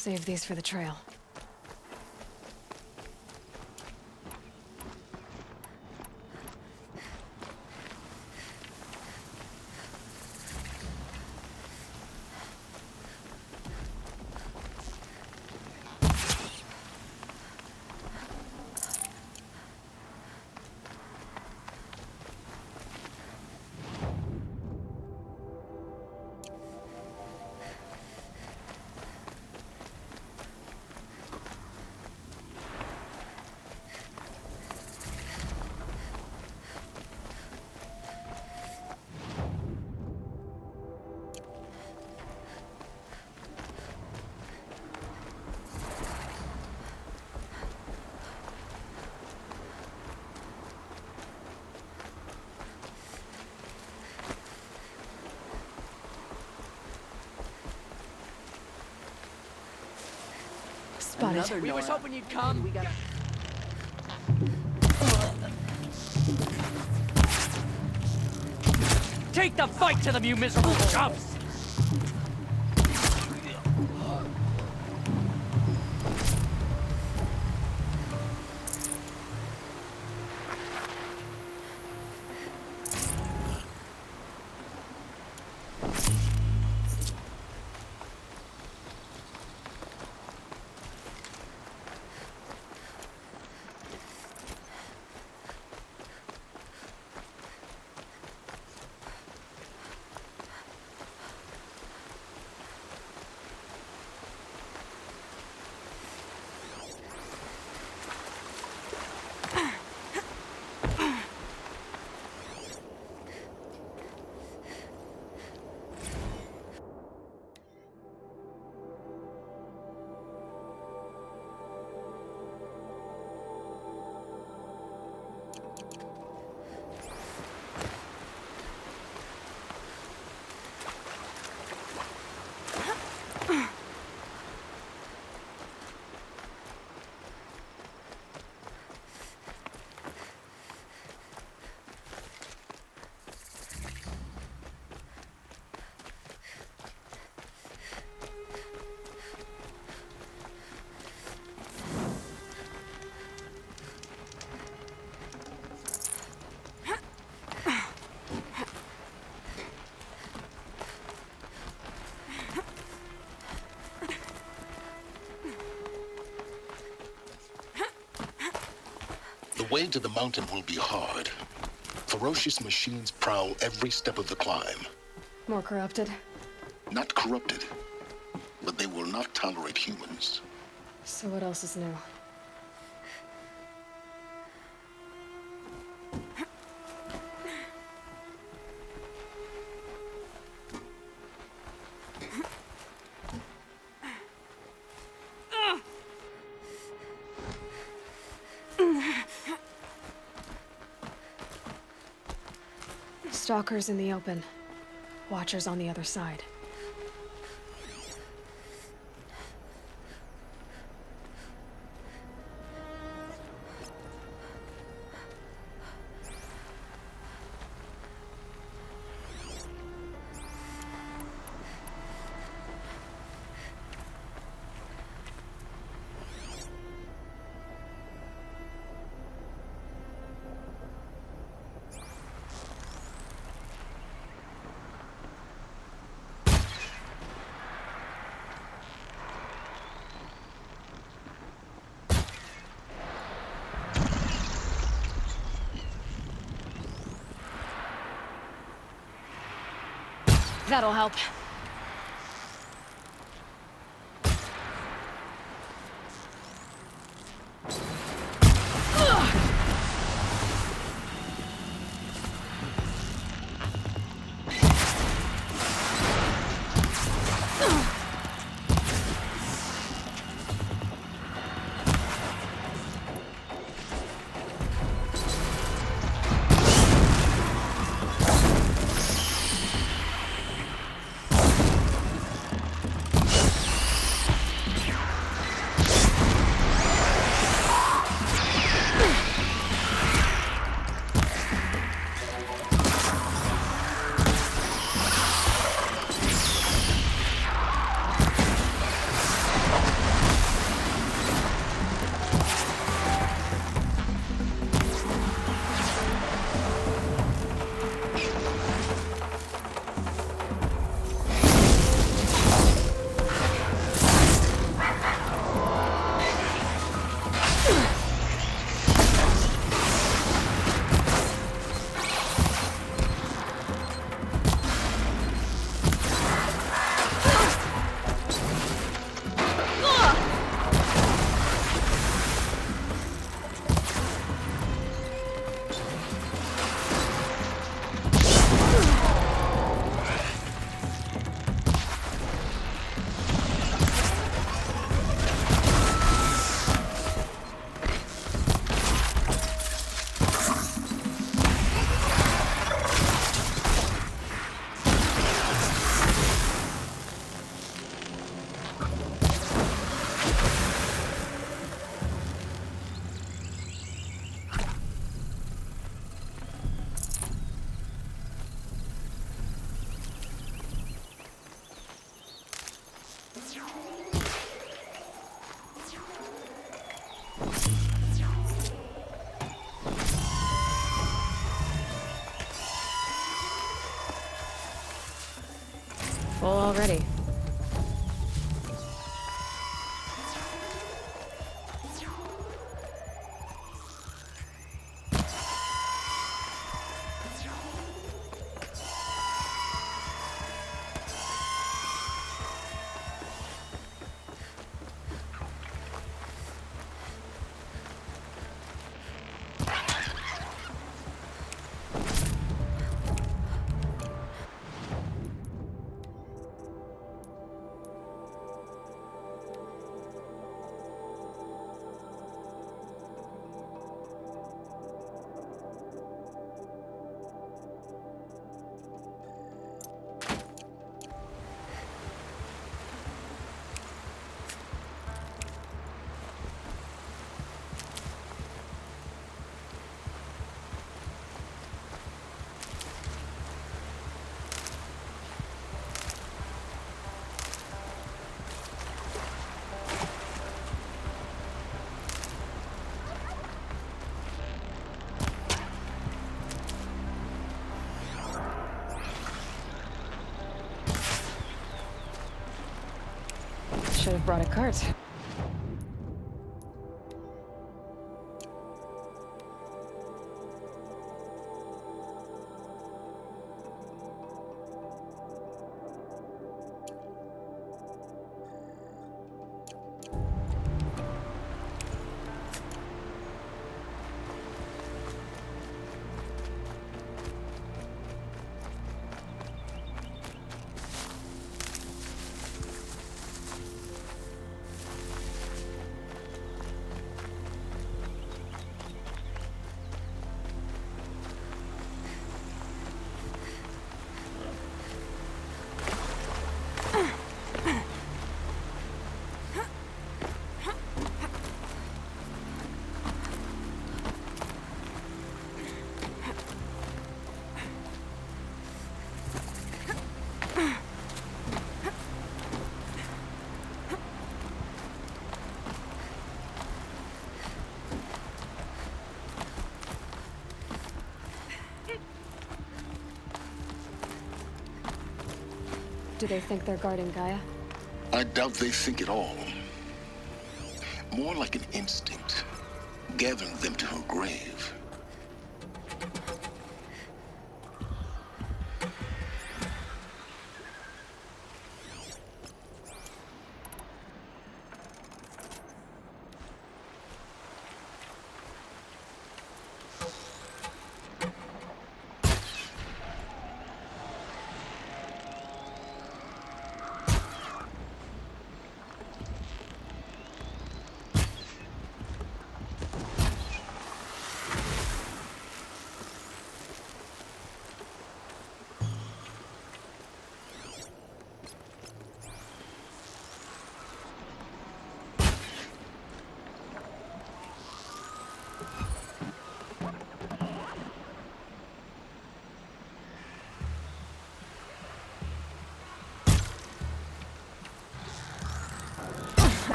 Save these for the trail. Spotted. We was hoping you'd come. We got. Take the fight to them, you miserable chumps! The way to the mountain will be hard. Ferocious machines prowl every step of the climb. More corrupted? Not corrupted, but they will not tolerate humans. So what else is new? Stalkers in the open. Watchers on the other side. That'll help. Full already. Should have brought a cart. Do they think they're guarding Gaia? I doubt they think at all. More like an instinct, gathering them to her grave.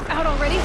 Out already?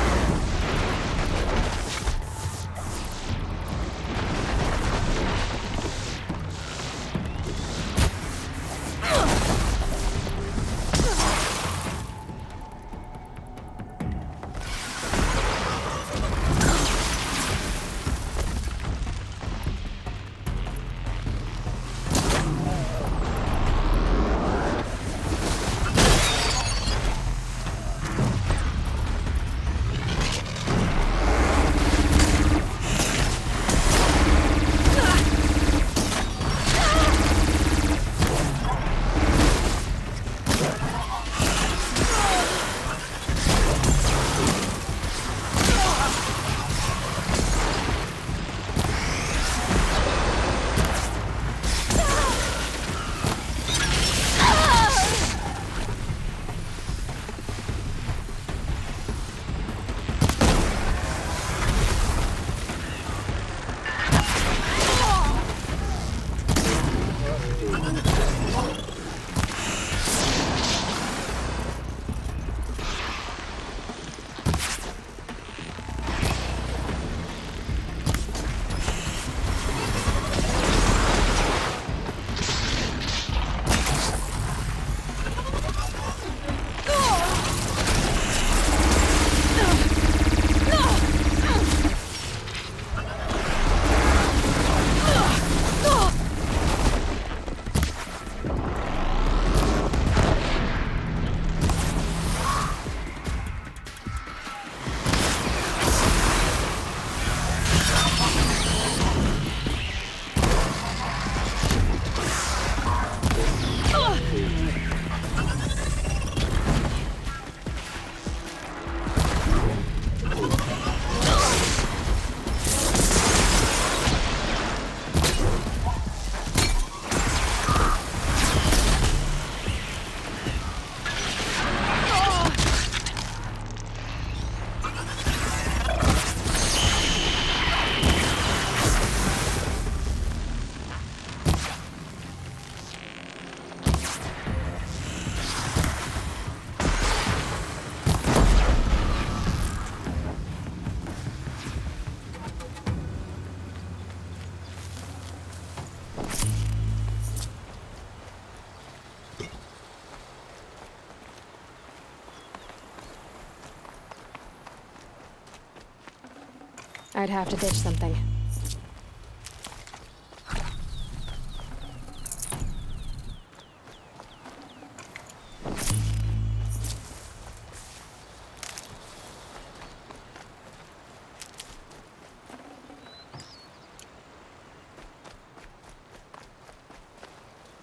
I'd have to ditch something.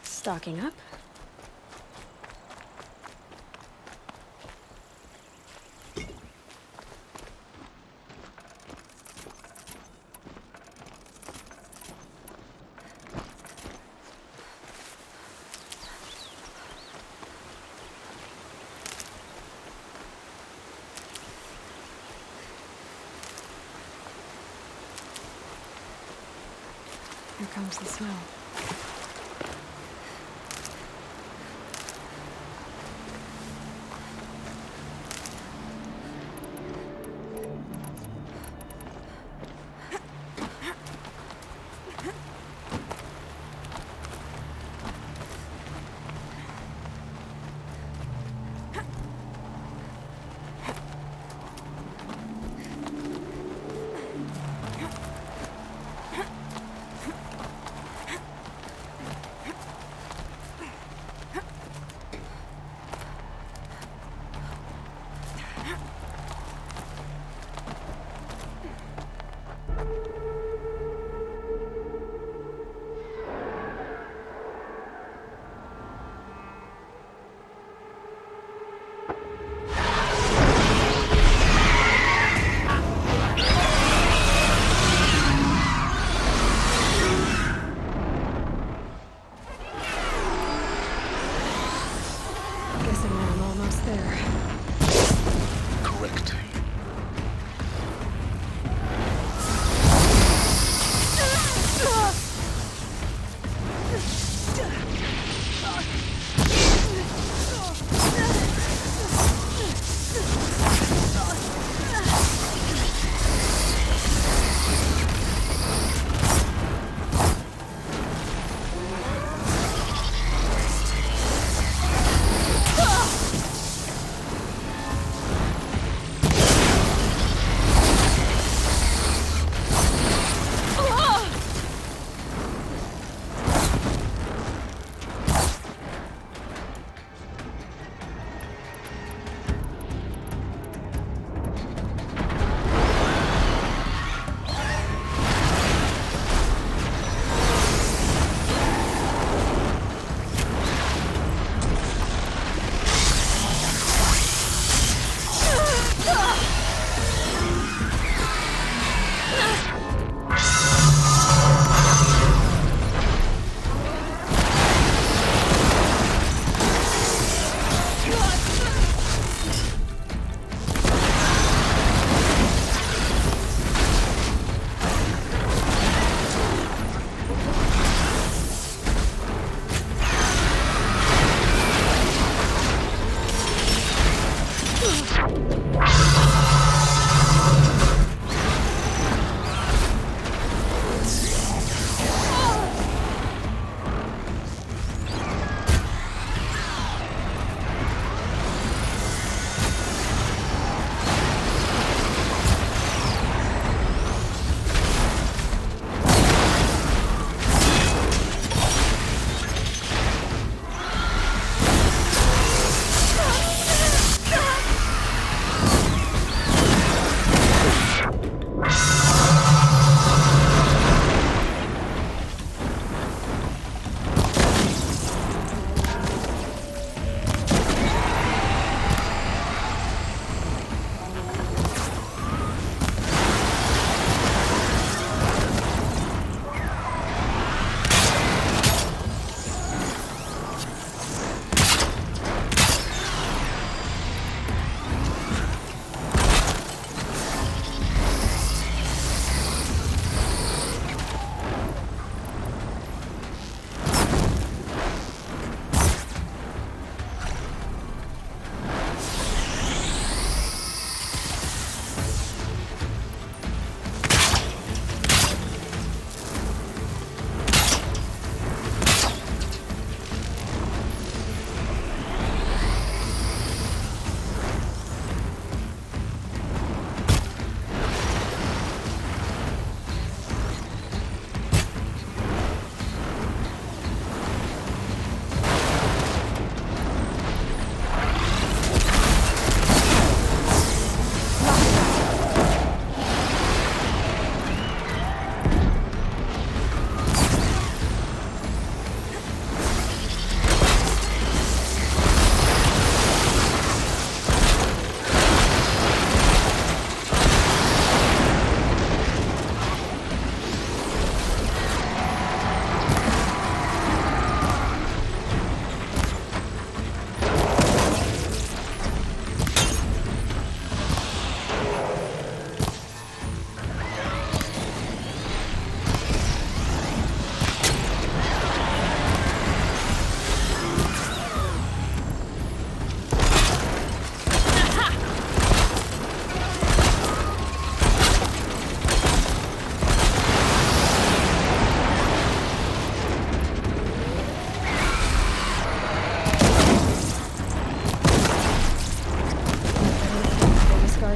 Stocking up. Here comes the smell. Guessing I'm almost there. Correct.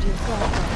what you've got, though.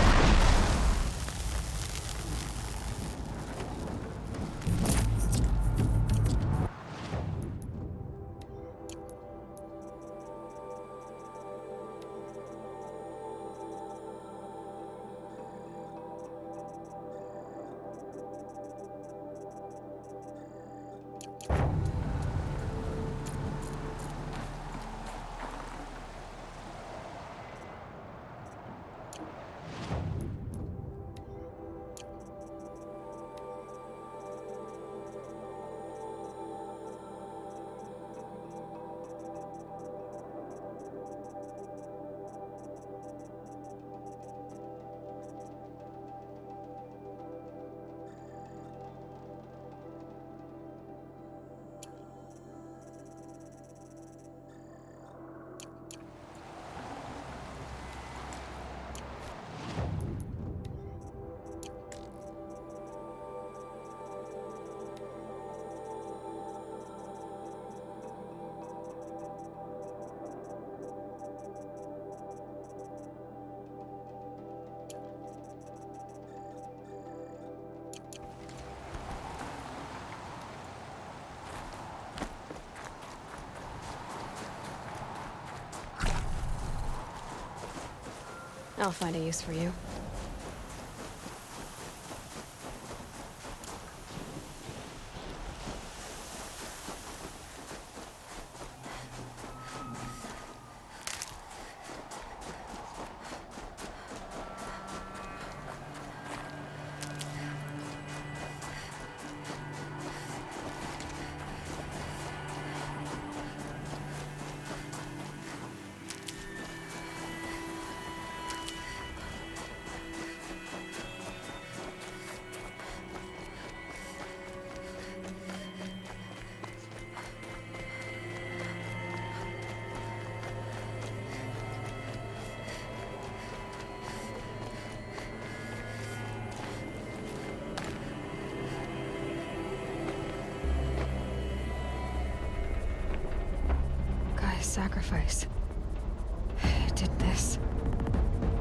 I'll find a use for you. Sacrifice. It did this.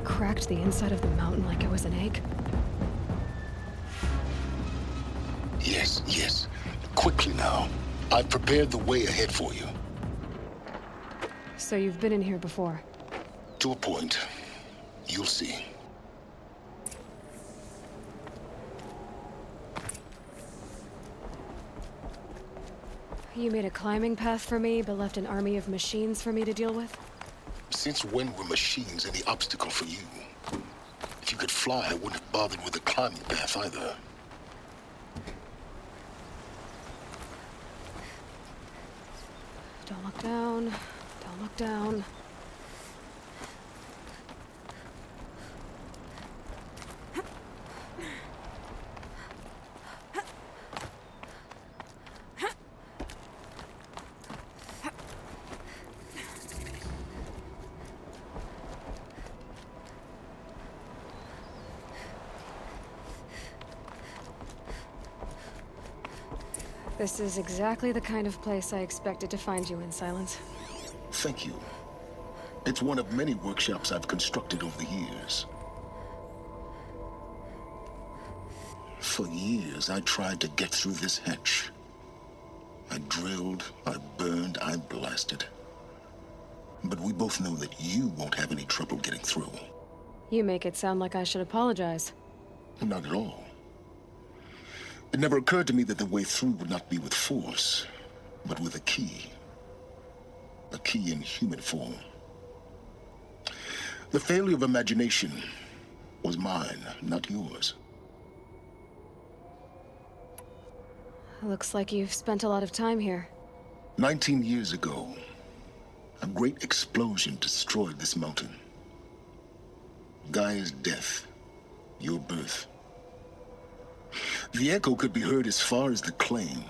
Cracked the inside of the mountain like it was an egg. Yes, yes. Quickly now. I've prepared the way ahead for you. So you've been in here before? To a point. You'll see. You made a climbing path for me, but left an army of machines for me to deal with? Since when were machines any obstacle for you? If you could fly, I wouldn't have bothered with the climbing path either. Don't look down. Don't look down. This is exactly the kind of place I expected to find you in, Silence. Thank you. It's one of many workshops I've constructed over the years. For years, I tried to get through this hatch. I drilled, I burned, I blasted. But we both know that you won't have any trouble getting through. You make it sound like I should apologize. Not at all. It never occurred to me that the way through would not be with force, but with a key. A key in human form. The failure of imagination was mine, not yours. Looks like you've spent a lot of time here. 19 years ago, a great explosion destroyed this mountain. Gaia's death, your birth. The echo could be heard as far as the claim.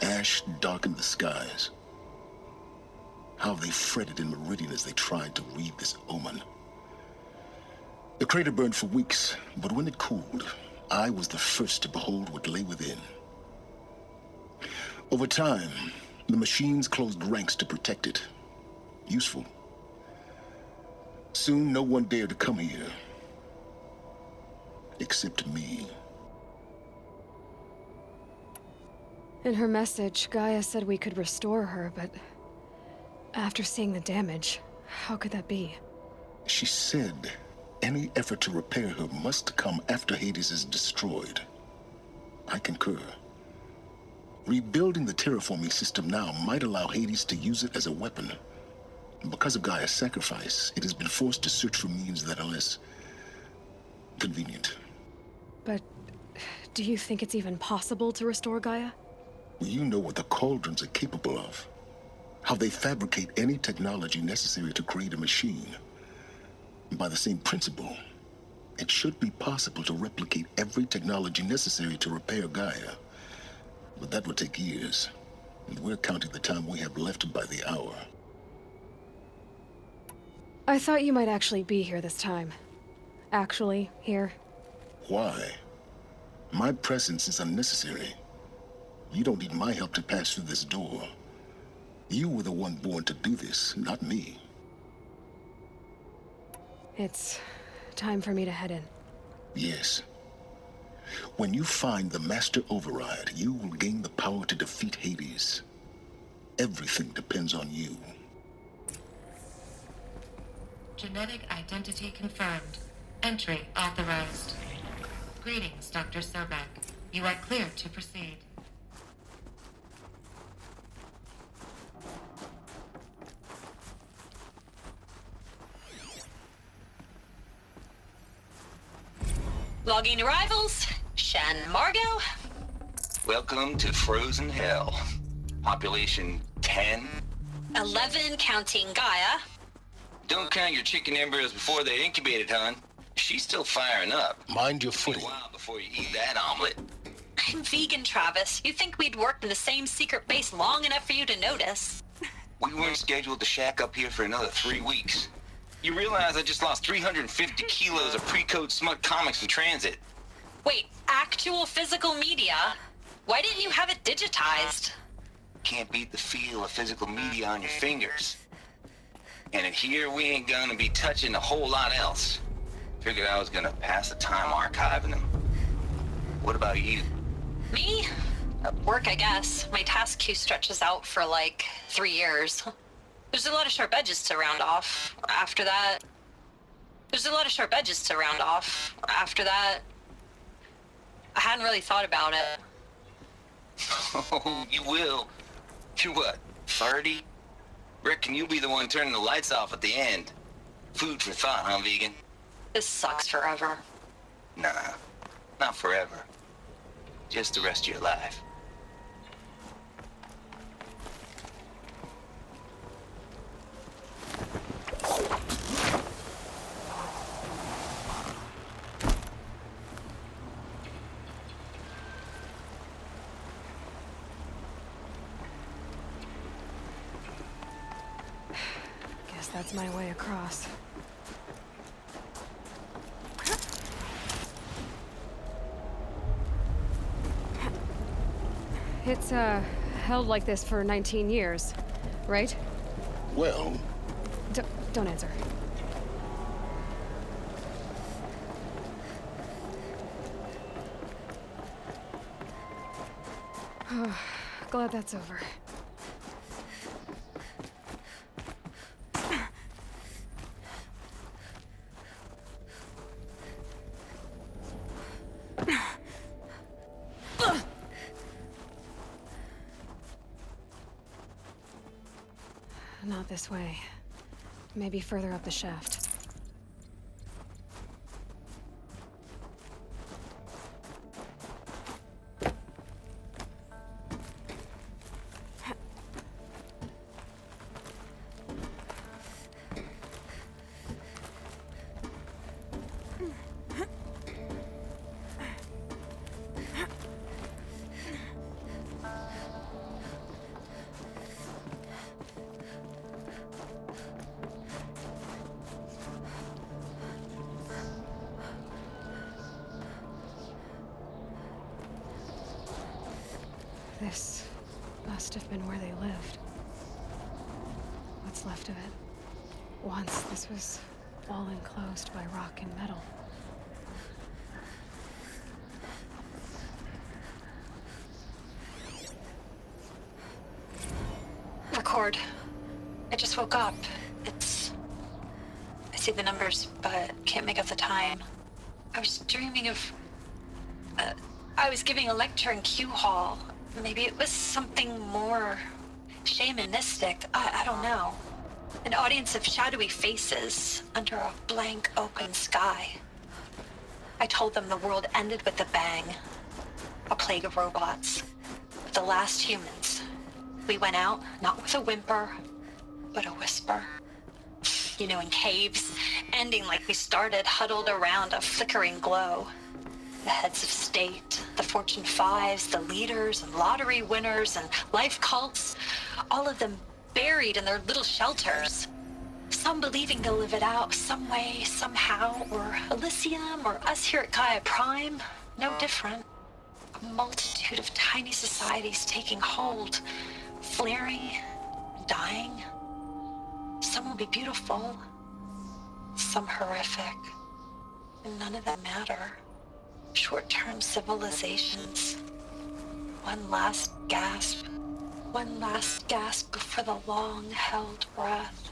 Ash darkened the skies. How they fretted in Meridian as they tried to read this omen. The crater burned for weeks, but when it cooled, I was the first to behold what lay within. Over time, the machines closed ranks to protect it. Useful. Soon, no one dared to come here. Except me. In her message, Gaia said we could restore her, but after seeing the damage, how could that be? She said any effort to repair her must come after Hades is destroyed. I concur. Rebuilding the terraforming system now might allow Hades to use it as a weapon. Because of Gaia's sacrifice, it has been forced to search for means that are less convenient. But do you think it's even possible to restore Gaia? You know what the cauldrons are capable of. How they fabricate any technology necessary to create a machine. By the same principle, it should be possible to replicate every technology necessary to repair Gaia. But that would take years, and we're counting the time we have left by the hour. I thought you might actually be here this time. Actually, here. Why? My presence is unnecessary. You don't need my help to pass through this door. You were the one born to do this, not me. It's time for me to head in. Yes. When you find the Master Override, you will gain the power to defeat Hades. Everything depends on you. Genetic identity confirmed. Entry authorized. Greetings, Dr. Sobek. You are clear to proceed. Logging arrivals. Shan Margot. Welcome to Frozen Hell. Population 10. 11 counting Gaia. Don't count your chicken embryos before they're incubated, hon. She's still firing up. Mind your Be a footing. while before you eat that omelet. I'm vegan, Travis. You'd think we'd worked in the same secret base long enough for you to notice. We weren't scheduled to shack up here for another 3 weeks. You realize I just lost 350 kilos of pre-code smut comics in transit. Wait, actual physical media? Why didn't you have it digitized? Can't beat the feel of physical media on your fingers. And in here, we ain't gonna be touching a whole lot else. Figured I was gonna pass the time archiving them. What about you? Me? Work, I guess. My task queue stretches out for like 3 years. There's a lot of sharp edges to round off. After that... I hadn't really thought about it. Oh, you will. You're what, 30? Reckon you'll be the one turning the lights off at the end. Food for thought, huh, vegan? This sucks forever. Nah, not forever. Just the rest of your life. Guess that's my way across. It's, held like this for 19 years, right? Well, Don't answer. Glad that's over. Not this way. Maybe further up the shaft. This must have been where they lived. What's left of it. Once this was all enclosed by rock and metal. Record. I just woke up. I see the numbers, but can't make out the time. I was dreaming of... I was giving a lecture in Q Hall. Maybe it was something more shamanistic. I don't know. An audience of shadowy faces under a blank open sky. I told them the world ended with a bang. A plague of robots. The last humans. We went out, not with a whimper, but a whisper. You know, in caves, ending like we started, huddled around a flickering glow. The heads of state, the Fortune 5s, the leaders and lottery winners and life cults, all of them buried in their little shelters. Some believing they'll live it out some way, somehow, or Elysium, or us here at Gaia Prime, no different. A multitude of tiny societies taking hold, flaring, dying. Some will be beautiful, some horrific, and none of them matter. Short-term civilizations. One last gasp before the long-held breath.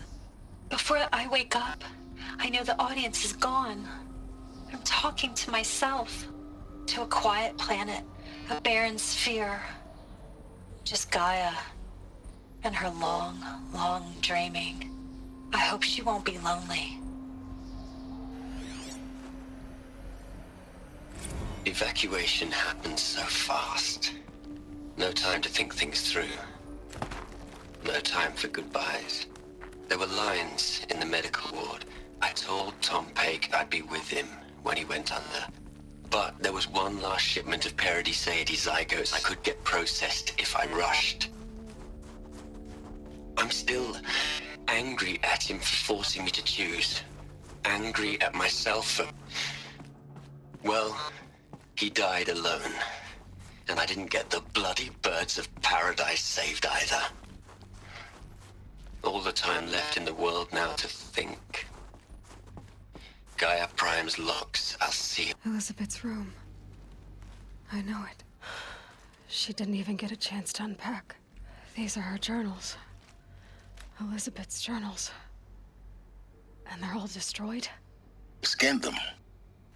Before I wake up, I know the audience is gone. I'm talking to myself, to a quiet planet, a barren sphere. Just Gaia and her long, long dreaming. I hope she won't be lonely. Evacuation happened so fast. No time to think things through. No time for goodbyes. There were lines in the medical ward. I told Tom Paik I'd be with him when he went under. But there was one last shipment of Paradiseidae zygotes I could get processed if I rushed. I'm still angry at him for forcing me to choose. Angry at myself for... Well, he died alone. And I didn't get the bloody birds of paradise saved either. All the time left in the world now to think. Gaia Prime's locks are sealed. Elizabeth's room. I know it. She didn't even get a chance to unpack. These are her journals. Elizabeth's journals. And they're all destroyed? Scan them.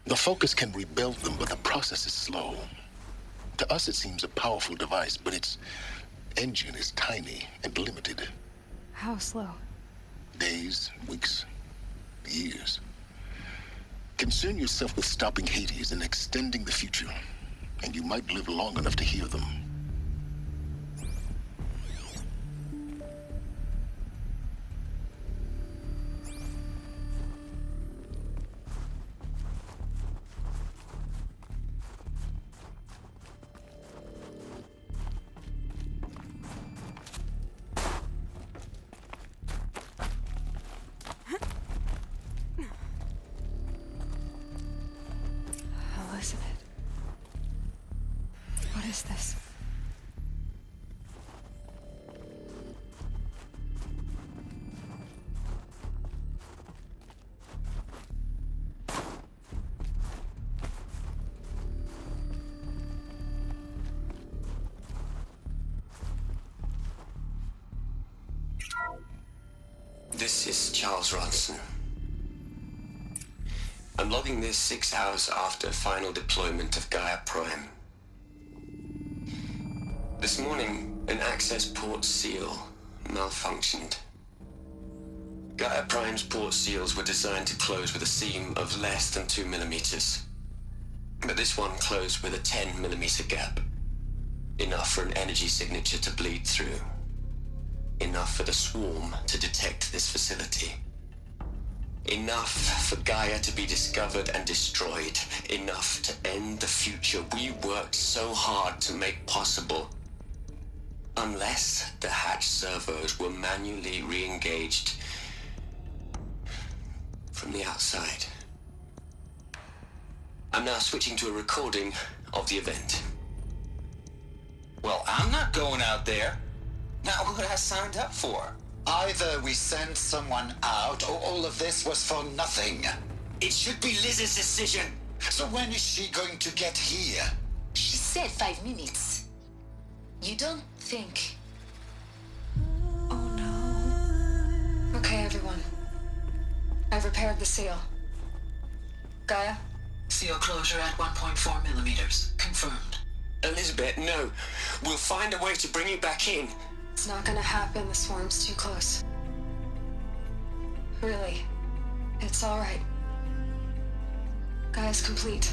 The Focus can rebuild them, but the process is slow. To us, it seems a powerful device, but its engine is tiny and limited. How slow? Days, weeks, years. Concern yourself with stopping Hades and extending the future, and you might live long enough to hear them. Elizabeth. What is this? This is Charles Ronson. I'm logging this 6 hours after final deployment of Gaia Prime. This morning, an access port seal malfunctioned. Gaia Prime's port seals were designed to close with a seam of less than 2 millimeters. But this one closed with a 10 millimeter gap. Enough for an energy signature to bleed through. Enough for the swarm to detect this facility. Enough for Gaia to be discovered and destroyed. Enough to end the future we worked so hard to make possible. Unless the hatch servos were manually re-engaged from the outside. I'm now switching to a recording of the event. Well, I'm not going out there. Not what I signed up for. Either we send someone out, or all of this was for nothing. It should be Liz's decision. So when is she going to get here? She said 5 minutes. You don't think... Oh no. Okay, everyone. I've repaired the seal. Gaia? Seal closure at 1.4 millimeters. Confirmed. Elizabeth, no. We'll find a way to bring you back in. It's not gonna happen. The swarm's too close. Really. It's alright. Gaia's complete.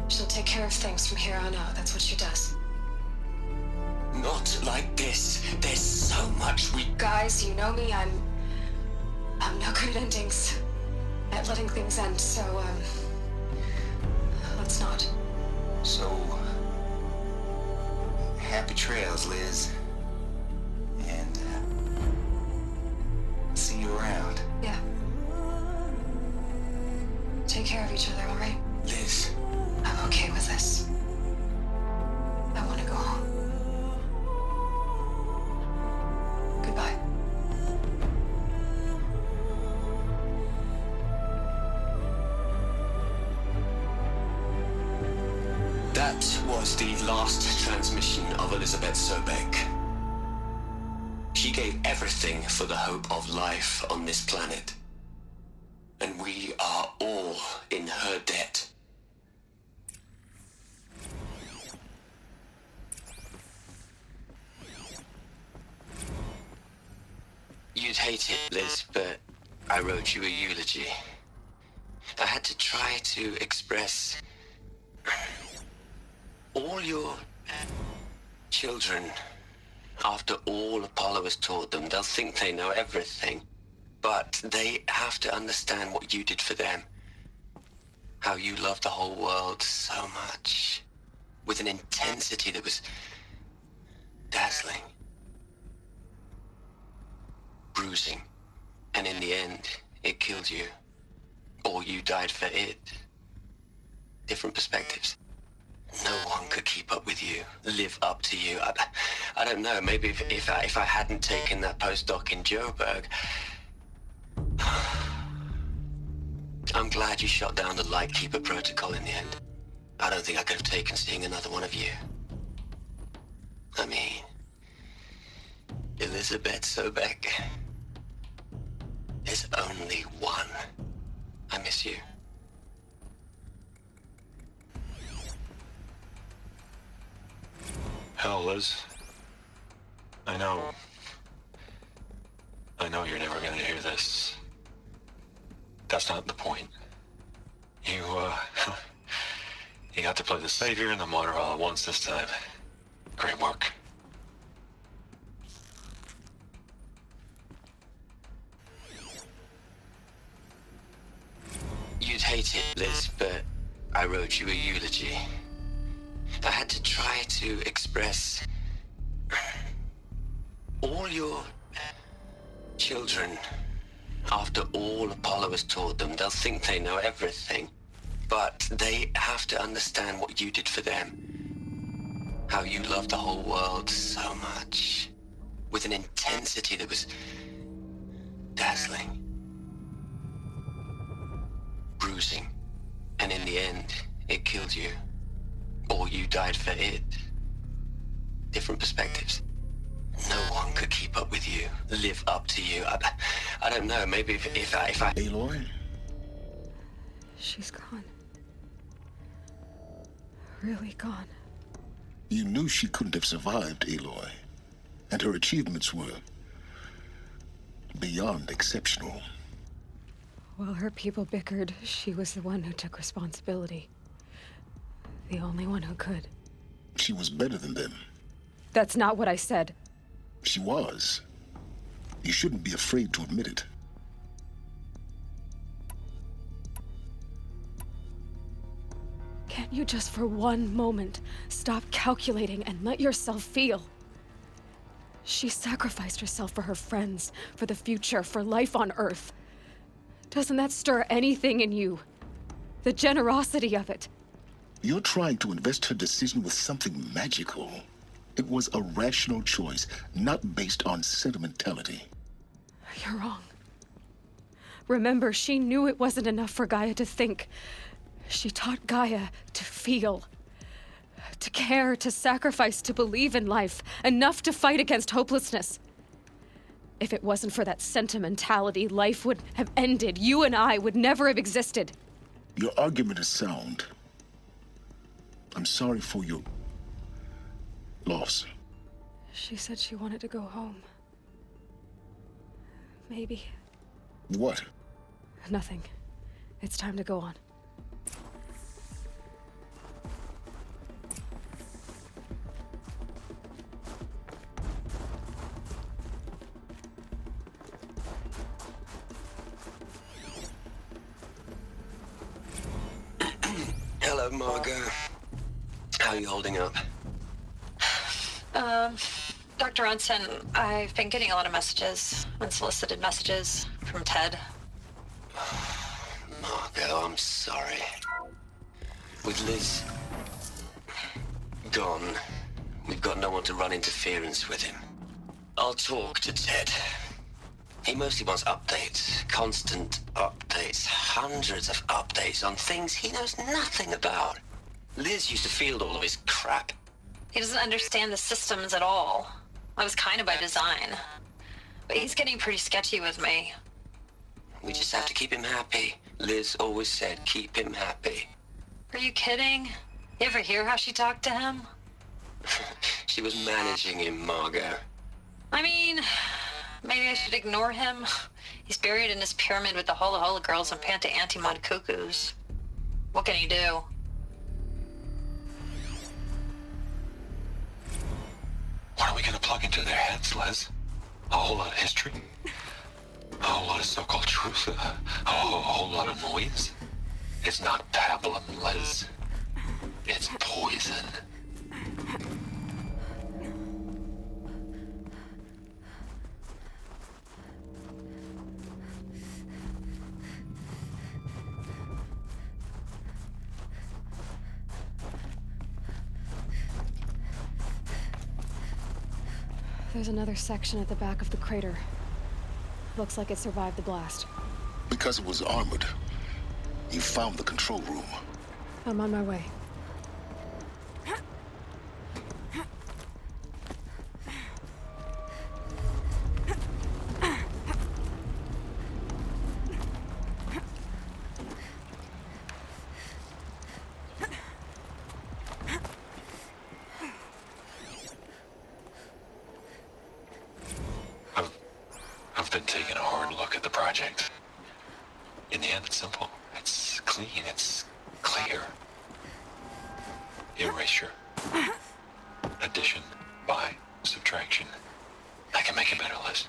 She'll take care of things from here on out. That's what she does. Not like this. There's so much we... Guys, you know me. I'm no good at endings. At letting things end, so, let's not. So, happy trails, Liz. And, see you around. Yeah. Take care of each other, alright? Liz. I'm okay with this. I want to go home. Goodbye. That was the last transmission of Elizabeth Sobek. She gave everything for the hope of life on this planet. And we are all in her debt. You'd hate it, Liz, but I wrote you a eulogy. I had to try to express all your children. After all Apollo has taught them, they'll think they know everything. But they have to understand what you did for them. How you loved the whole world so much. With an intensity that was dazzling. Bruising. And in the end, it killed you. Or you died for it. Different perspectives. No one could keep up with you, live up to you. I don't know, maybe if I hadn't taken that postdoc in Joburg... I'm glad you shot down the Lightkeeper protocol in the end. I don't think I could have taken seeing another one of you. I mean... Elizabeth Sobek... There's only one. I miss you. Hell, Liz. I know you're never gonna hear this. That's not the point. You got to play the savior and the martyr all at once this time. Great work. You'd hate it, Liz, but I wrote you a eulogy. I had to try to express all your children. After all Apollo has taught them, they'll think they know everything. But they have to understand what you did for them. How you loved the whole world so much. With an intensity that was dazzling. Bruising. And in the end, it killed you. Or you died for it. Different perspectives. No one could keep up with you, live up to you. I don't know, maybe if I... Aloy? She's gone. Really gone. You knew she couldn't have survived, Aloy. And her achievements were beyond exceptional. While her people bickered, she was the one who took responsibility. The only one who could. She was better than them. That's not what I said. She was. You shouldn't be afraid to admit it. Can't you just for one moment stop calculating and let yourself feel? She sacrificed herself for her friends, for the future, for life on Earth. Doesn't that stir anything in you? The generosity of it. You're trying to invest her decision with something magical. It was a rational choice, not based on sentimentality. You're wrong. Remember, she knew it wasn't enough for Gaia to think. She taught Gaia to feel. To care, to sacrifice, to believe in life. Enough to fight against hopelessness. If it wasn't for that sentimentality, life would have ended. You and I would never have existed. Your argument is sound. I'm sorry for your loss. She said she wanted to go home. Maybe. What? Nothing. It's time to go on. Hello, Margot. How are you holding up? Dr. Ronson, I've been getting a lot of messages, unsolicited messages from Ted. Margot, I'm sorry. With Liz gone, we've got no one to run interference with him. I'll talk to Ted. He mostly wants updates, constant updates, hundreds of updates on things he knows nothing about. Liz used to field all of his crap. He doesn't understand the systems at all. That was kind of by design. But he's getting pretty sketchy with me. We just have to keep him happy. Liz always said, keep him happy. Are you kidding? You ever hear how she talked to him? She was managing him, Margot. I mean, maybe I should ignore him. He's buried in his pyramid with the Hola Hola girls and Panta Antimod cuckoos. What can he do? What are we gonna plug into their heads, Liz? A whole lot of history? A whole lot of so-called truth? A whole lot of noise? It's not pablum, Liz. It's poison. There's another section at the back of the crater. Looks like it survived the blast. Because it was armored, you found the control room. I'm on my way. I've been taking a hard look at the project. In the end, it's simple. It's clean. It's clear. Erasure. Addition by subtraction. I can make it better, Liz.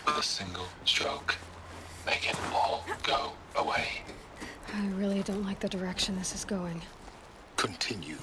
With a single stroke, make it all go away. I really don't like the direction this is going. Continue.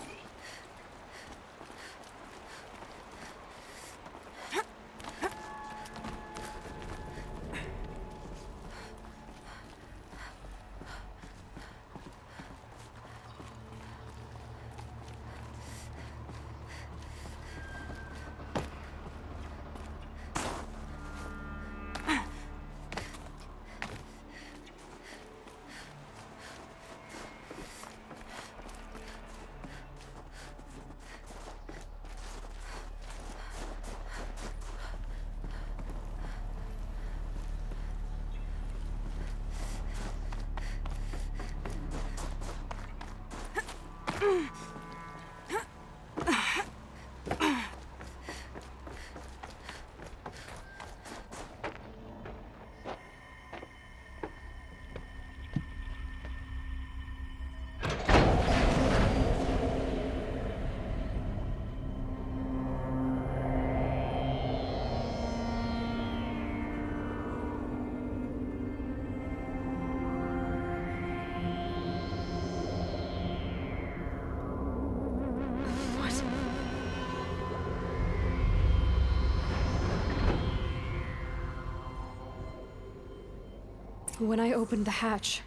When I opened the hatch,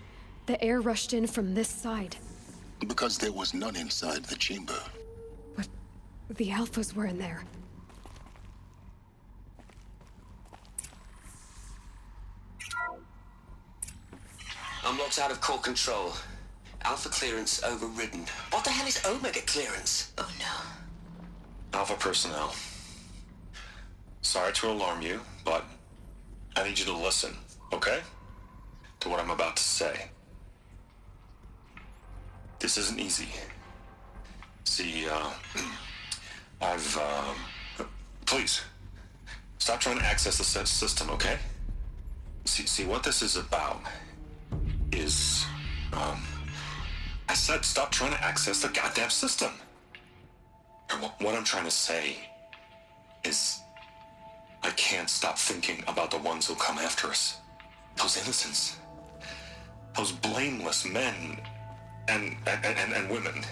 the air rushed in from this side. Because there was none inside the chamber. The Alphas were in there. I'm locked out of core control. Alpha clearance overridden. What the hell is Omega clearance? Oh no. Alpha personnel. Sorry to alarm you, but I need you to listen, okay? To what I'm about to say. This isn't easy. See, please, stop trying to access the system, okay? See, what this is about is, I said stop trying to access the goddamn system. And what I'm trying to say is, I can't stop thinking about the ones who come after us. Those innocents. Those blameless men and women.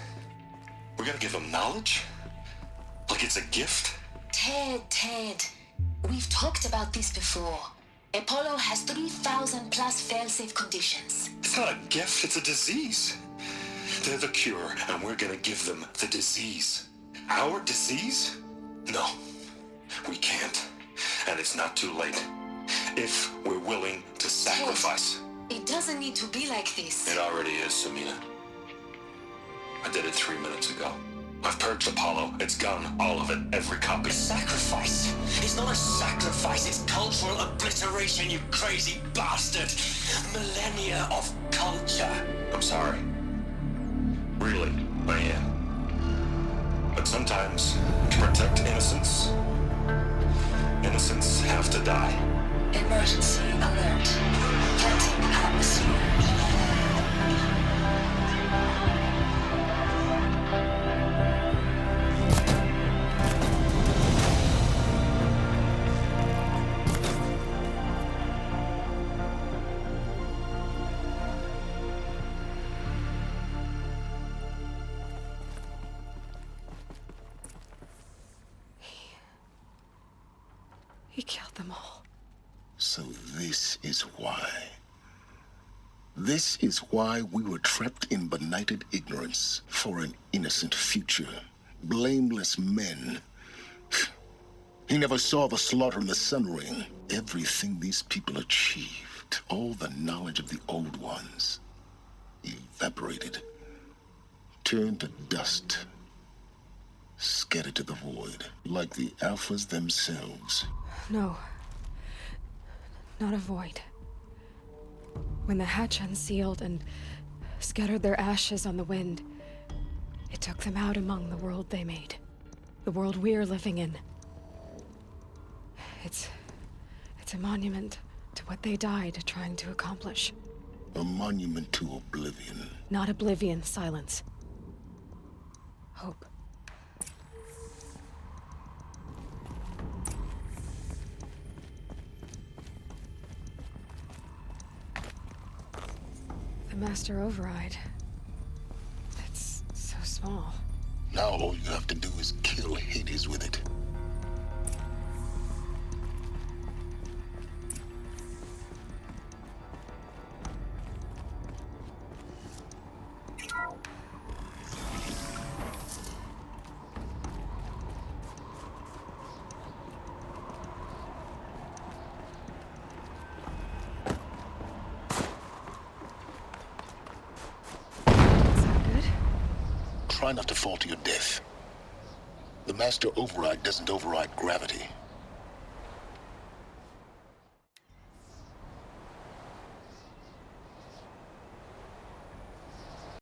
We're gonna give them knowledge? Like it's a gift? Ted. We've talked about this before. Apollo has 3,000 plus fail-safe conditions. It's not a gift, it's a disease. They're the cure, and we're gonna give them the disease. Our disease? No, we can't. And it's not too late. If we're willing to sacrifice. Ted, it doesn't need to be like this. It already is, Samina. I did it 3 minutes ago. I've purged Apollo. It's gone. All of it. Every copy. A sacrifice? It's not a sacrifice, it's cultural obliteration, you crazy bastard! Millennia of culture. I'm sorry. Really, I am. But sometimes, to protect innocence, innocents have to die. Emergency alert. Planting atmosphere. He killed them all. So this is why. This is why we were trapped in benighted ignorance for an innocent future. Blameless men. He never saw the slaughter in the Sun Ring. Everything these people achieved, all the knowledge of the old ones, evaporated, turned to dust, scattered to the void, like the Alphas themselves. No. Not a void. When the hatch unsealed and scattered their ashes on the wind, it took them out among the world they made. The world we're living in. It's a monument to what they died trying to accomplish. A monument to oblivion. Not oblivion, silence. Hope. The Master Override. It's so small. Now all you have to do is kill Hades with it. Try not to fall to your death. The Master Override doesn't override gravity.